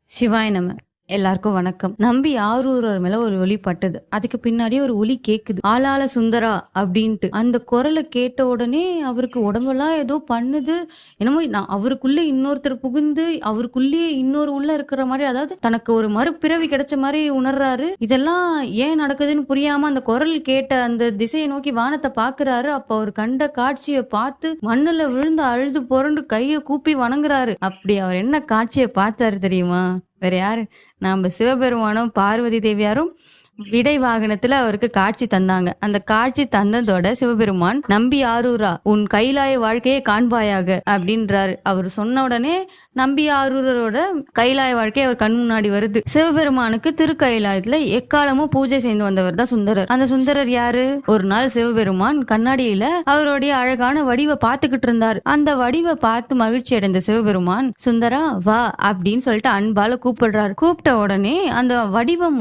சிவாய நம. எல்லாருக்கும் வணக்கம். நம்பி ஆரூரர் மேல ஒரு ஒலி பட்டது. அதுக்கு பின்னாடியே ஒரு ஒலி கேக்குது, ஆளால சுந்தரா அப்படின்ட்டு. அந்த குரலை கேட்ட உடனே அவருக்கு உடம்பெல்லாம் ஏதோ பண்ணுது. என்னமோ அவருக்குள்ள இன்னொருத்தர் புகுந்து அவருக்குள்ளேயே இன்னொரு உள்ள இருக்கிற மாதிரி, அதாவது தனக்கு ஒரு மறுபிறவி கிடைச்ச மாதிரி உணர்றாரு. இதெல்லாம் ஏன் நடக்குதுன்னு புரியாம அந்த குரல் கேட்ட அந்த திசையை நோக்கி வானத்தை பாக்குறாரு. அப்ப அவர் கண்ட காட்சியை பார்த்து மண்ணுல விழுந்து அழுது புரண்டு கையை கூப்பி வணங்குறாரு. அப்படி அவர் என்ன காட்சியை பார்த்தாரு தெரியுமா? வேற யாரு, நாம சிவபெருமானும் பார்வதி தேவியாரும் விடை வாகனத்துல அவருக்கு காட்சி தந்தாங்க. அந்த காட்சி தந்ததோட சிவபெருமான், நம்பி ஆரூரா, உன் கைலாய வாழ்க்கையை காண்பாயாக அப்படின்றாரு. அவர் சொன்ன உடனே நம்பி ஆரூரோட கைலாய வாழ்க்கை அவர் கண் முன்னாடி வருது. சிவபெருமானுக்கு திருக்கைலாயத்துல எக்காலமும் பூஜை செய்து வந்தவர் தான் சுந்தரர். அந்த சுந்தரர் யாரு? ஒரு நாள் சிவபெருமான் கண்ணாடியில அவருடைய அழகான வடிவை பார்த்துக்கிட்டு இருந்தார். அந்த வடிவை பார்த்து மகிழ்ச்சி அடைந்த சிவபெருமான், சுந்தரா வா அப்படின்னு சொல்லிட்டு அன்பால கூப்பிடுறாரு. கூப்பிட்ட உடனே அந்த வடிவம்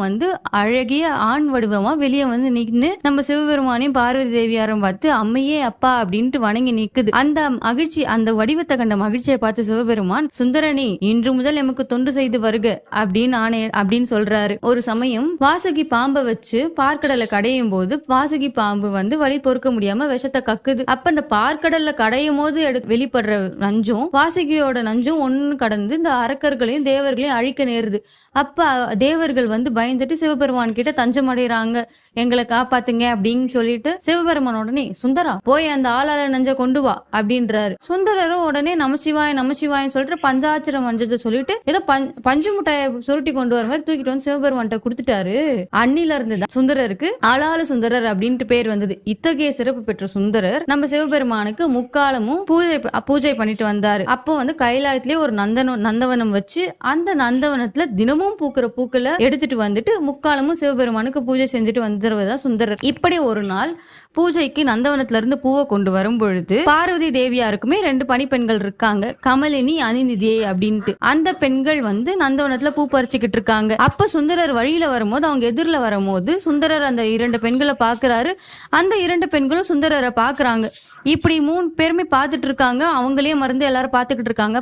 அழகிய ஆண் வடிவமா வெளியே நின்னு நம்ம சிவபெருமானையும் பார்வதி தேவியாரும் பார்த்து அம்மையே அப்பா அப்படின்ட்டு வணங்கி நிக்குது. அந்த மகிழ்ச்சி, அந்த வடிவத்தை கண்ட மகிழ்ச்சியை பார்த்து சிவபெருமான், சுந்தரணி இன்று முதல் எமக்கு தொண்டு செய்து வருக அப்படின்னு சொல்றாரு. ஒரு சமயம் வாசுகி பாம்பை வச்சு பார்க்கடலை கடையும் போது வாசுகி பாம்பு வலி பொறுக்க முடியாம விஷத்தை கக்குது. அப்ப அந்த பார்க்கடல்ல கடையும் போது வெளிப்படுற நஞ்சும் வாசுகியோட நஞ்சும் ஒன்னு கடந்து இந்த அரக்கர்களையும் தேவர்களையும் அழிக்க நேருது. அப்ப தேவர்கள் பயந்துட்டு சிவபெருமான் கிட்ட தஞ்சம் அடைறாங்க, எங்களை காப்பாத்துங்க அப்படின்னு சொல்லிட்டு சிவபெருமான் உடனே, சுந்தரா போய் அந்த ஆளால நஞ்ச கொண்டு வா அப்படின்றாரு. சுந்தரரும் உடனே நமசிவாய நமசிவாயன்னு சொல்லிட்டு பஞ்சாட்சர மஞ்சத்தை சொல்லிட்டு ஏதோ பஞ்சு முட்டையை சுருட்டி கொண்டு வர மாதிரி தூக்கிட்டு சிவபெருமான் கொடுத்துட்டாரு. அன்னில இருந்து சுந்தரருக்கு ஆளால சுந்தரர் அப்படின்ட்டு பேர் வந்தது. இத்தகைய சிறப்பு பெற்ற சுந்தரர் நம்ம சிவபெருமானுக்கு முக்காலமும் பூஜை பண்ணிட்டு வந்தாரு. அப்போ கைலாயத்திலேயே ஒரு நந்தவனம் வச்சு அந்த நந்தவனத்துல தினமும் பூக்கிற பூக்களை எடுத்துட்டு வந்துட்டு முக்காலமும் சிவபெருமானுக்கு பூஜை செஞ்சுட்டு வந்துருவதா சுந்தரர். இப்படி ஒரு நாள் பூஜைக்கு நந்தவனத்துல இருந்து பூவை கொண்டு வரும் பொழுது பார்வதி தேவியாருக்குமே 2 பணிப்பெண்கள் இருக்காங்க, கமலினி அனிநிதி அப்படின்ட்டு. அந்த பெண்கள் நந்தவனத்துல பூ பறிச்சுக்கிட்டு இருக்காங்க. அப்ப சுந்தரர் வழியில வரும்போது, அவங்க எதிரில வரும்போது சுந்தரர் அந்த 2 பெண்களை பாக்குறாரு. அந்த 2 பெண்களும் சுந்தரரை பாக்குறாங்க. இப்படி 3 பேருமே பார்த்துட்டு இருக்காங்க. அவங்களே மறந்து எல்லாரும் பார்த்துக்கிட்டு இருக்காங்க.